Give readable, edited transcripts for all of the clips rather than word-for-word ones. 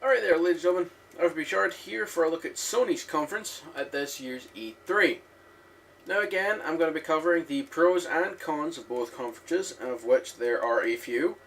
Alright there, ladies and gentlemen. I'll be Shard here for a look at Sony's conference at this year's E3. Now again, I'm going to be covering the pros and cons of both conferences, of which there are a few.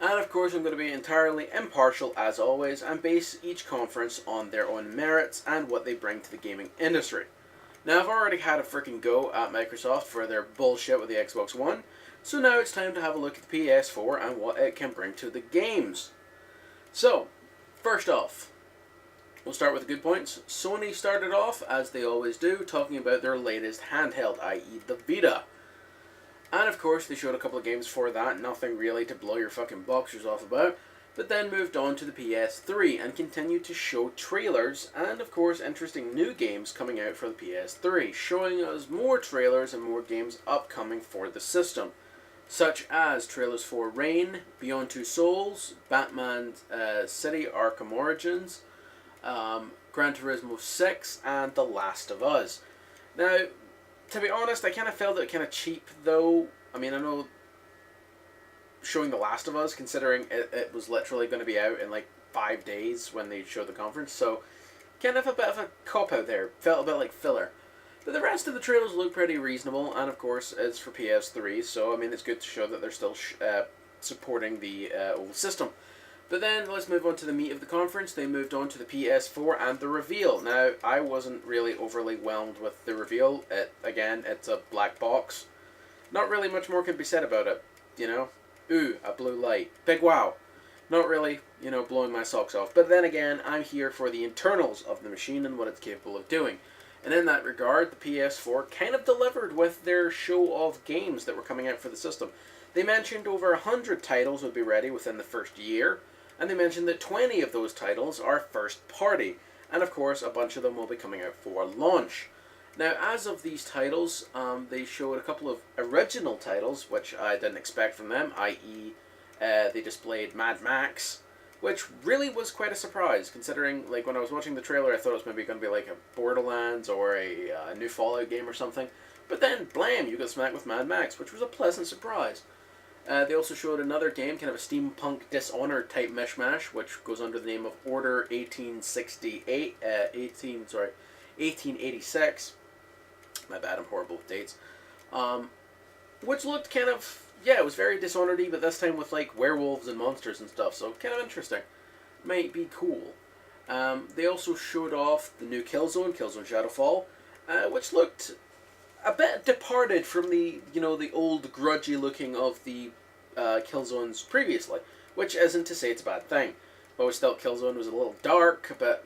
And of course I'm going to be entirely impartial as always, and base each conference on their own merits and what they bring to the gaming industry. Now I've already had a freaking go at Microsoft for their bullshit with the Xbox One, so now it's time to have a look at the PS4 and what it can bring to the games. So, first off, we'll start with the good points. Sony started off, as they always do, talking about their latest handheld, i.e. the Vita. And of course, they showed a couple of games for that, nothing really to blow your fucking boxers off about, but then moved on to the PS3 and continued to show trailers and of course interesting new games coming out for the PS3, showing us more trailers and more games upcoming for the system, such as trailers for Rain, Beyond Two Souls, Batman City Arkham Origins, Gran Turismo 6, and The Last of Us. Now, to be honest, I kind of felt it kind of cheap, though. I mean, I know showing The Last of Us, considering it was literally going to be out in like 5 days when they showed the conference, so kind of a bit of a cop-out there. Felt a bit like filler. But the rest of the trailers look pretty reasonable, and of course it's for PS3, so I mean it's good to show that they're still supporting the old system. But then let's move on to the meat of the conference. They moved on to the PS4 and the reveal. Now, I wasn't really overly whelmed with the reveal. Again, it's a black box. Not really much more can be said about it, you know. Ooh, a blue light. Big wow. Not really, you know, blowing my socks off. But then again, I'm here for the internals of the machine and what it's capable of doing. And in that regard, the PS4 kind of delivered with their show of games that were coming out for the system. They mentioned over 100 titles would be ready within the first year, and they mentioned that 20 of those titles are first party, and of course a bunch of them will be coming out for launch. Now, as of these titles, they showed a couple of original titles, which I didn't expect from them, i.e. They displayed Mad Max, which really was quite a surprise, considering, like, when I was watching the trailer, I thought it was maybe going to be like a Borderlands or a new Fallout game or something. But then, blam, you got smacked with Mad Max, which was a pleasant surprise. They also showed another game, kind of a steampunk Dishonored type mishmash, which goes under the name of Order 1886. My bad, I'm horrible with dates. Which looked kind of, yeah, it was very Dishonored-y, but this time with like werewolves and monsters and stuff, so kind of interesting. Might be cool. They also showed off the new Killzone Shadowfall, which looked a bit departed from the, you know, the old grudgy looking of the Killzones previously, which isn't to say it's a bad thing. I always thought Killzone was a little dark, a bit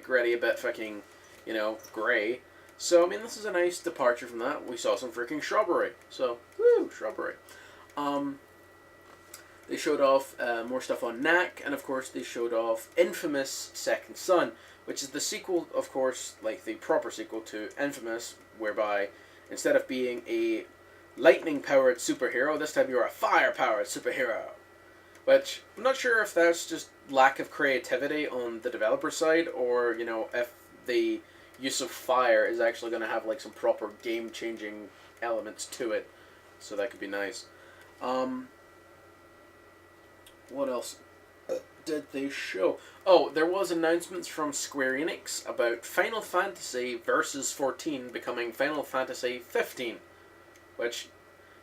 gritty, a bit fucking, you know, grey. So, I mean, this is a nice departure from that. We saw some freaking shrubbery. So, woo, shrubbery. They showed off more stuff on Knack, and of course they showed off Infamous Second Son, which is the sequel, of course, like the proper sequel to Infamous, whereby instead of being a lightning-powered superhero, this time you're a fire-powered superhero. Which, I'm not sure if that's just lack of creativity on the developer side, or, you know, if the use of fire is actually going to have, like, some proper game-changing elements to it. So that could be nice. What else did they show? Oh, there was announcements from Square Enix about Final Fantasy Versus 14 becoming Final Fantasy 15. Which,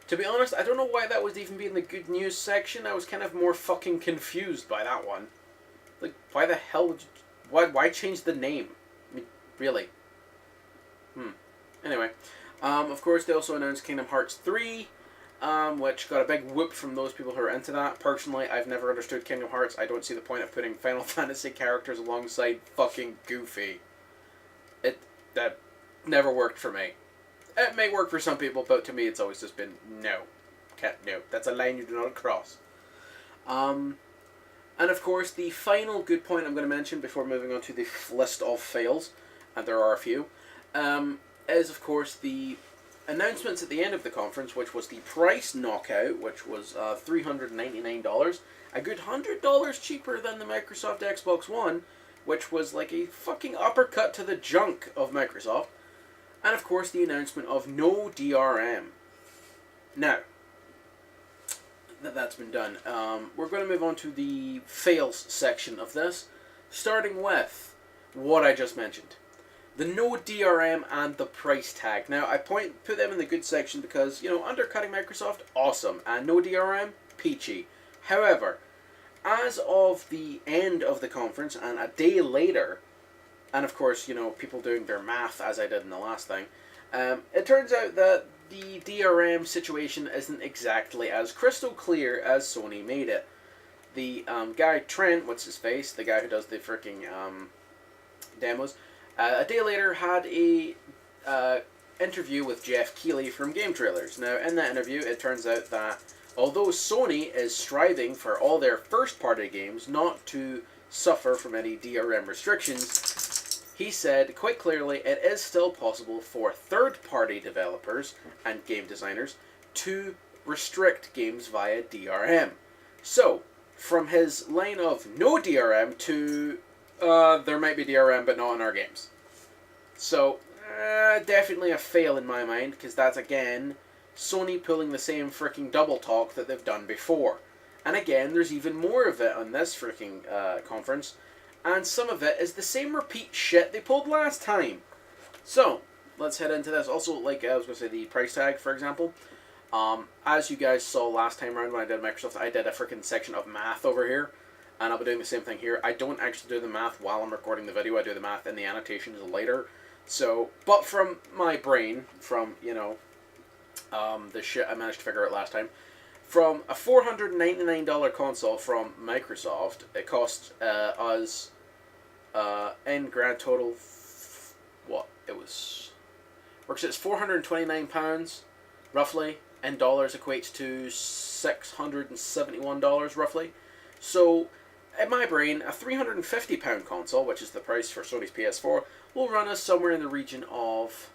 to be honest, I don't know why that would even be in the good news section. I was kind of more fucking confused by that one. Like, why the hell would you... Why change the name? I mean, really? Anyway. Of course, they also announced Kingdom Hearts 3, which got a big whoop from those people who are into that. Personally, I've never understood Kingdom Hearts. I don't see the point of putting Final Fantasy characters alongside fucking Goofy. That never worked for me. It may work for some people, but to me it's always just been no. No. That's a line you do not cross. And of course, the final good point I'm going to mention before moving on to the list of fails, and there are a few, is of course the announcements at the end of the conference, which was the price knockout, which was $399, a good $100 cheaper than the Microsoft Xbox One, which was like a fucking uppercut to the junk of Microsoft, and of course the announcement of no DRM. Now, that's been done. We're going to move on to the fails section of this. Starting with what I just mentioned. The no DRM and the price tag. Now, I put them in the good section because, you know, undercutting Microsoft, awesome. And no DRM, peachy. However, as of the end of the conference and a day later, and of course, you know, people doing their math as I did in the last thing, it turns out that the DRM situation isn't exactly as crystal clear as Sony made it. The guy, Trent, what's his face, the guy who does the freaking demos, a day later had a interview with Jeff Keighley from Game Trailers. Now, in that interview, it turns out that although Sony is striving for all their first-party games not to suffer from any DRM restrictions, he said quite clearly it is still possible for third-party developers and game designers to restrict games via DRM. So, from his line of no DRM to there might be DRM but not in our games. So, definitely a fail in my mind, because that's again Sony pulling the same freaking double talk that they've done before. And again, there's even more of it on this freaking conference, and some of it is the same repeat shit they pulled last time. So, let's head into this. Also, like I was going to say, the price tag, for example. As you guys saw last time around when I did Microsoft, I did a freaking section of math over here, and I'll be doing the same thing here. I don't actually do the math while I'm recording the video. I do the math in the annotations later. So, but from my brain, from, you know, the shit I managed to figure out last time, from a $499 console from Microsoft, it cost us, in grand total, what? It was, works out it's £429, roughly. In dollars equates to $671, roughly. So, in my brain, a £350 console, which is the price for Sony's PS4, will run us somewhere in the region of,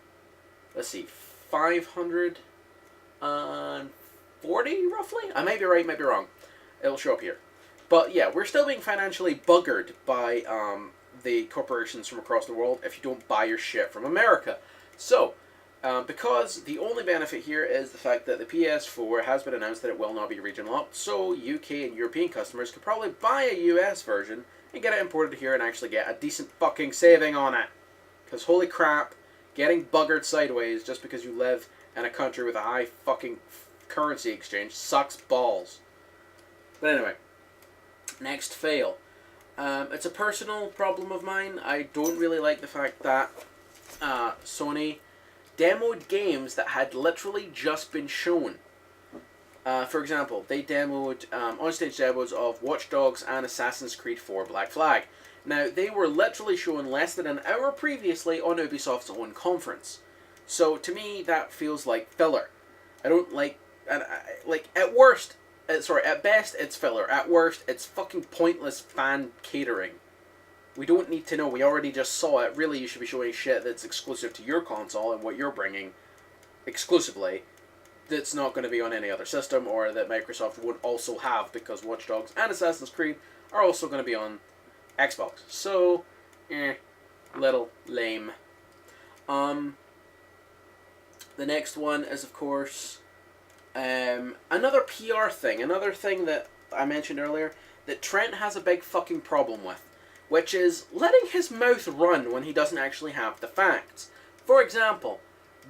let's see, 540, roughly? I might be right, might be wrong. It'll show up here. But yeah, we're still being financially buggered by the corporations from across the world if you don't buy your shit from America. So, because the only benefit here is the fact that the PS4 has been announced that it will not be region locked, so UK and European customers could probably buy a US version and get it imported here and actually get a decent fucking saving on it. Because holy crap, getting buggered sideways just because you live in a country with a high fucking currency exchange sucks balls. But anyway, next fail. It's a personal problem of mine. I don't really like the fact that Sony demoed games that had literally just been shown. For example, they demoed on-stage demos of Watch Dogs and Assassin's Creed 4 Black Flag. Now, they were literally shown less than an hour previously on Ubisoft's own conference. So, to me, that feels like filler. I don't like... like, at worst... at best, it's filler. At worst, it's fucking pointless fan catering. We don't need to know. We already just saw it. Really, you should be showing shit that's exclusive to your console and what you're bringing exclusively that's not going to be on any other system, or that Microsoft would also have, because Watch Dogs and Assassin's Creed are also going to be on Xbox. So, little lame. The next one is, of course, another PR thing. Another thing that I mentioned earlier that Trent has a big fucking problem with, which is letting his mouth run when he doesn't actually have the facts. For example,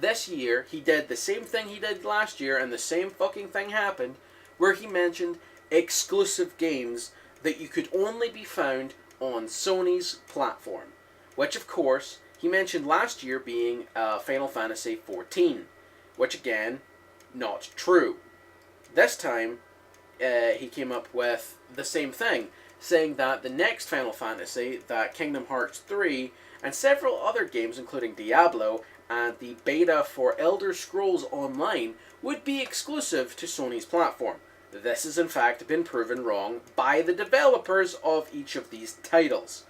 this year he did the same thing he did last year, and the same fucking thing happened, where he mentioned exclusive games that you could only be found on Sony's platform, which of course he mentioned last year being Final Fantasy XIV, which again, not true. This time, he came up with the same thing, saying that the next Final Fantasy, that Kingdom Hearts 3, and several other games including Diablo and the beta for Elder Scrolls Online would be exclusive to Sony's platform. This has in fact been proven wrong by the developers of each of these titles.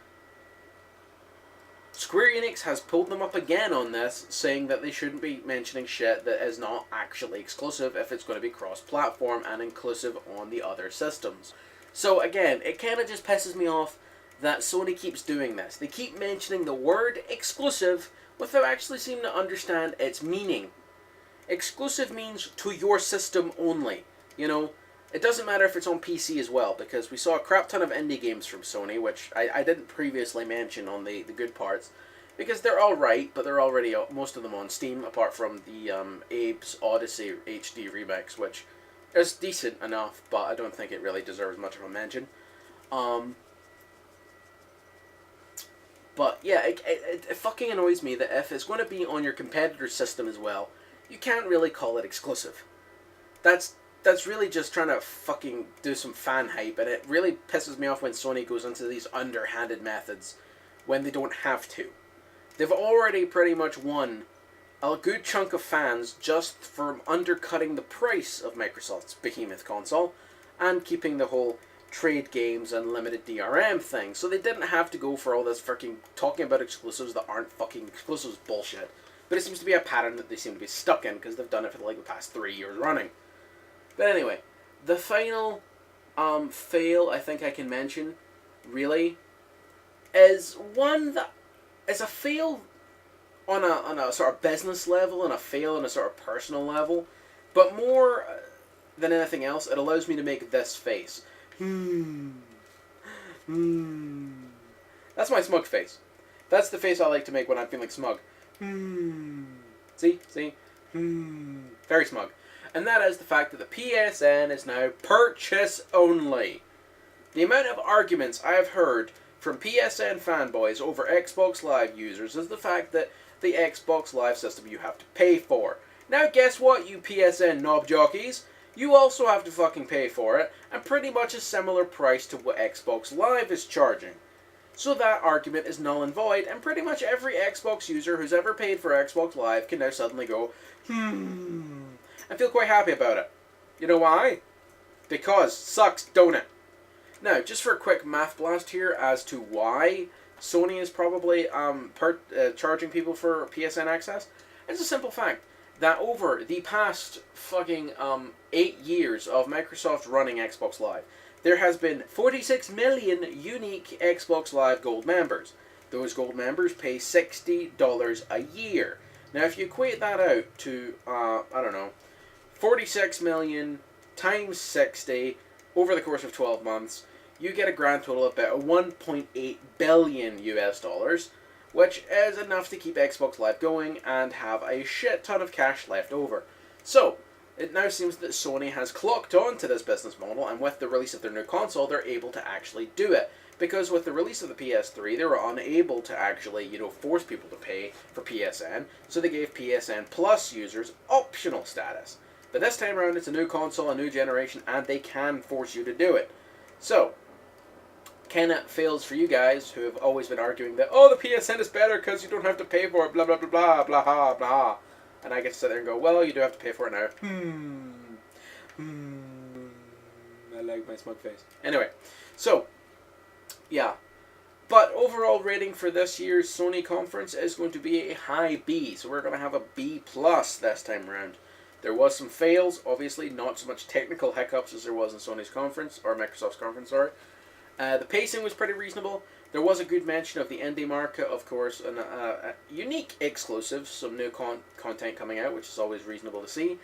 Square Enix has pulled them up again on this, saying that they shouldn't be mentioning shit that is not actually exclusive if it's going to be cross-platform and inclusive on the other systems. So again, it kind of just pisses me off that Sony keeps doing this. They keep mentioning the word exclusive without actually seeming to understand its meaning. Exclusive means to your system only. You know, It doesn't matter if it's on PC as well, because we saw a crap ton of indie games from Sony, which I didn't previously mention on the good parts, because they're alright, but they're already, most of them on Steam, apart from the Abe's Odyssey HD remix, which is decent enough, but I don't think it really deserves much of a mention. But yeah, it fucking annoys me that if it's going to be on your competitor's system as well, you can't really call it exclusive. That's really just trying to fucking do some fan hype, and it really pisses me off when Sony goes into these underhanded methods when they don't have to. They've already pretty much won a good chunk of fans just from undercutting the price of Microsoft's behemoth console and keeping the whole trade games and limited DRM thing. So they didn't have to go for all this fucking talking about exclusives that aren't fucking exclusives bullshit. But it seems to be a pattern that they seem to be stuck in because they've done it for like the past 3 years running. But anyway, the final fail I think I can mention, really, is one that is a fail on a sort of business level and a fail on a sort of personal level. But more than anything else, it allows me to make this face. That's my smug face. That's the face I like to make when I'm feeling smug. See? Very smug. And that is the fact that the PSN is now purchase only. The amount of arguments I have heard from PSN fanboys over Xbox Live users is the fact that the Xbox Live system you have to pay for. Now guess what, you PSN knob jockeys? You also have to fucking pay for it, and pretty much a similar price to what Xbox Live is charging. So that argument is null and void, and pretty much every Xbox user who's ever paid for Xbox Live can now suddenly go, and feel quite happy about it. You know why? Because sucks, don't it? Now, just for a quick math blast here as to why Sony is probably charging people for PSN access, it's a simple fact that over the past fucking 8 years of Microsoft running Xbox Live, there has been 46 million unique Xbox Live Gold members. Those Gold members pay $60 a year. Now, if you equate that out to, I don't know, 46 million times 60 over the course of 12 months, you get a grand total of about 1.8 billion US dollars, which is enough to keep Xbox Live going and have a shit ton of cash left over. So, it now seems that Sony has clocked on to this business model, and with the release of their new console, they're able to actually do it. Because with the release of the PS3, they were unable to actually, force people to pay for PSN, so they gave PSN Plus users optional status. But this time around, it's a new console, a new generation, and they can force you to do it. So, Kenneth fails for you guys who have always been arguing that, oh, the PSN is better because you don't have to pay for it, blah, blah, blah, blah, blah, blah, blah. And I get to sit there and go, well, you do have to pay for it now. I like my smug face. Anyway, so, yeah. But overall rating for this year's Sony conference is going to be a high B. So we're going to have a B+ this time around. There was some fails, obviously, not so much technical hiccups as there was in Sony's conference, or Microsoft's conference, sorry. The pacing was pretty reasonable. There was a good mention of the indie market, of course, and a unique exclusive, some new content coming out, which is always reasonable to see.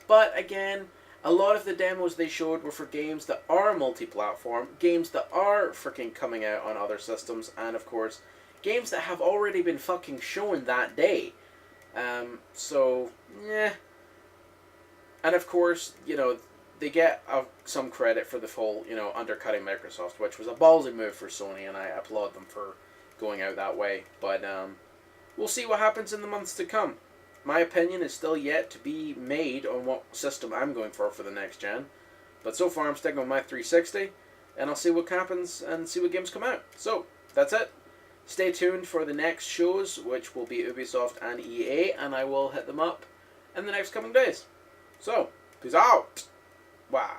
But again, a lot of the demos they showed were for games that are multi-platform, games that are freaking coming out on other systems, and of course, games that have already been fucking shown that day. So, yeah. And of course, they get some credit for the whole, undercutting Microsoft, which was a ballsy move for Sony, and I applaud them for going out that way. But we'll see what happens in the months to come. My opinion is still yet to be made on what system I'm going for the next gen. But so far I'm sticking with my 360, and I'll see what happens and see what games come out. So, that's it. Stay tuned for the next shows, which will be Ubisoft and EA, and I will hit them up in the next coming days. So, peace out! Wow.